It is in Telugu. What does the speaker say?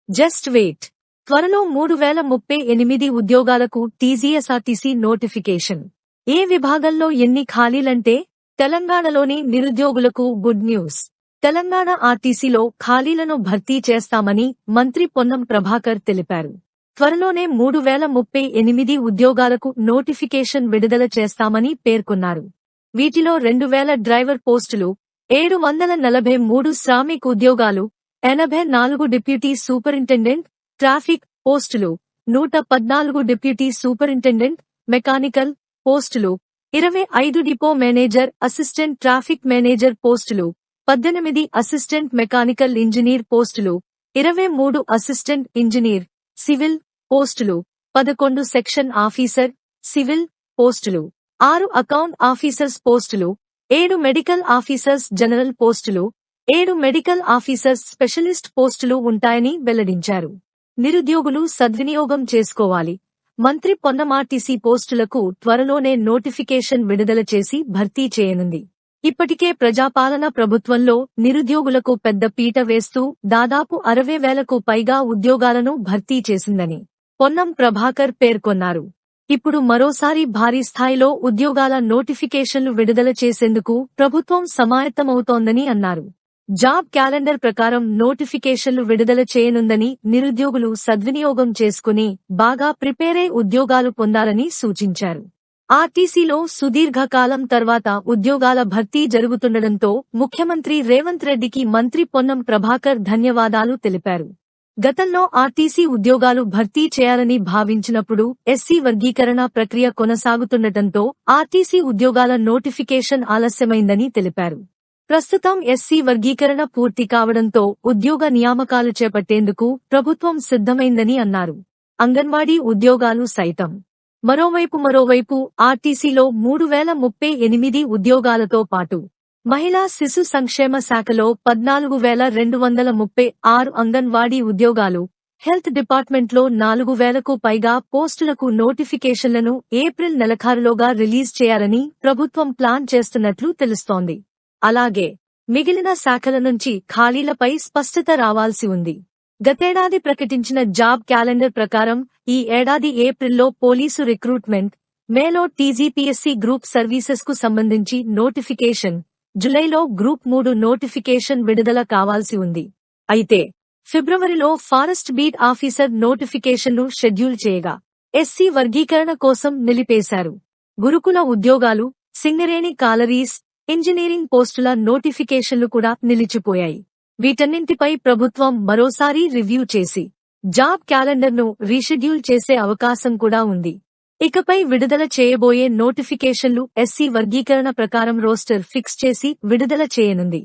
Just wait. త్వరలో 3038 ఉద్యోగాలకు టీజీఎస్ఆర్టీసీ నోటిఫికేషన్. ఏ విభాగంలో ఎన్ని ఖాళీలంటే తెలంగాణలోని నిరుద్యోగులకు గుడ్ న్యూస్. తెలంగాణ ఆర్టీసీలో ఖాళీలను భర్తీ చేస్తామని మంత్రి పొన్నం ప్రభాకర్ తెలిపారు. త్వరలోనే 3038 ఉద్యోగాలకు నోటిఫికేషన్ విడుదల చేస్తామని పేర్కొన్నారు. వీటిలో 2000 డ్రైవర్ పోస్టులు, 743 శ్రామిక్ ఉద్యోగాలు, 84 డిప్యూటీ సూపరింటెండెంట్ ట్రాఫిక్ పోస్టులు, 114 డిప్యూటీ సూపరింటెండెంట్ మెకానికల్ పోస్టులు, 25 depot manager assistant traffic manager పోస్టులు, 18 అసిస్టెంట్ మెకానికల్ ఇంజనీర్ పోస్టులు, 23 అసిస్టెంట్ ఇంజనీర్ సివిల్ పోస్టులు, 11 సెక్షన్ ఆఫీసర్ సివిల్ పోస్టులు, 6 అకౌంట్ ఆఫీసర్స్ పోస్టులు, 7 మెడికల్ ఆఫీసర్స్ జనరల్ పోస్టులు, 7 మెడికల్ ఆఫీసర్స్ స్పెషలిస్ట్ పోస్టులు ఉంటాయని వెల్లడించారు. నిరుద్యోగులు సద్వినియోగం చేసుకోవాలి. మంత్రి పొన్నం ఆర్టీసీ పోస్టులకు త్వరలోనే నోటిఫికేషన్ విడుదల చేసి భర్తీ చేయనుంది. ఇప్పటికే ప్రజాపాలన ప్రభుత్వంలో నిరుద్యోగులకు పెద్ద పీట వేస్తూ దాదాపు 60,000కు పైగా ఉద్యోగాలను భర్తీ చేసిందని పొన్నం ప్రభాకర్ పేర్కొన్నారు. ఇప్పుడు మరోసారి భారీ స్థాయిలో ఉద్యోగాల నోటిఫికేషన్లు విడుదల చేసేందుకు ప్రభుత్వం సమాయత్తమవుతోందని అన్నారు. జాబ్ క్యాలెండర్ ప్రకారం నోటిఫికేషన్లు విడుదల చేయనుందని నిరుద్యోగులు సద్వినియోగం చేసుకుని బాగా ప్రిపేరై ఉద్యోగాలు పొందాలని సూచించారు. ఆర్టీసీలో సుదీర్ఘకాలం తర్వాత ఉద్యోగాల భర్తీ జరుగుతుండటంతో ముఖ్యమంత్రి రేవంత్ రెడ్డికి మంత్రి పొన్నం ప్రభాకర్ ధన్యవాదాలు తెలిపారు. గతంలో ఆర్టీసీ ఉద్యోగాలు భర్తీ చేయాలని భావించినప్పుడు ఎస్సీ వర్గీకరణ ప్రక్రియ కొనసాగుతుండటంతో ఆర్టీసీ ఉద్యోగాల నోటిఫికేషన్ ఆలస్యమైందని తెలిపారు. ప్రస్తుతం ఎస్సీ వర్గీకరణ పూర్తి కావడంతో ఉద్యోగ నియామకాలు చేపట్టేందుకు ప్రభుత్వం సిద్ధమైందని అన్నారు. అంగన్వాడీ ఉద్యోగాలు సైతం. మరోవైపు ఆర్టీసీలో 3038 ఉద్యోగాలతో పాటు మహిళా శిశు సంక్షేమ శాఖలో 14,236 అంగన్వాడీ ఉద్యోగాలు, హెల్త్ డిపార్ట్మెంట్లో 4,000కు పైగా పోస్టులకు నోటిఫికేషన్లను ఏప్రిల్ నెలాఖరులోగా రిలీజ్ చేయాలని ప్రభుత్వం ప్లాన్ చేస్తున్నట్లు తెలుస్తోంది. అలాగే మిగిలిన శాఖల నుంచి ఖాళీలపై స్పష్టత రావాల్సి ఉంది. గతేడాది ప్రకటించిన జాబ్ క్యాలెండర్ ప్రకారం ఈ ఏడాది ఏప్రిల్లో పోలీసు రిక్రూట్మెంట్, మేలో టీజీపీఎస్సీ గ్రూప్ సర్వీసెస్ కు సంబంధించి నోటిఫికేషన్, జులైలో గ్రూప్ 3 నోటిఫికేషన్ విడుదల కావాల్సి ఉంది. అయితే ఫిబ్రవరిలో ఫారెస్ట్ బీట్ ఆఫీసర్ నోటిఫికేషన్ను షెడ్యూల్ చేయగా ఎస్సీ వర్గీకరణ కోసం నిలిపేశారు. గురుకుల ఉద్యోగాలు, సింగరేణి కాలరీస్, ఇంజనీరింగ్ పోస్టుల నోటిఫికేషన్లు కూడా నిలిచిపోయాయి. వీటన్నింటిపై ప్రభుత్వం మరోసారి రివ్యూ చేసి జాబ్ క్యాలెండర్ను రీషెడ్యూల్ చేసే అవకాశం కూడా ఉంది. ఇకపై విడుదల చేయబోయే నోటిఫికేషన్లు ఎస్సీ వర్గీకరణ ప్రకారం రోస్టర్ ఫిక్స్ చేసి విడుదల చేయనుంది.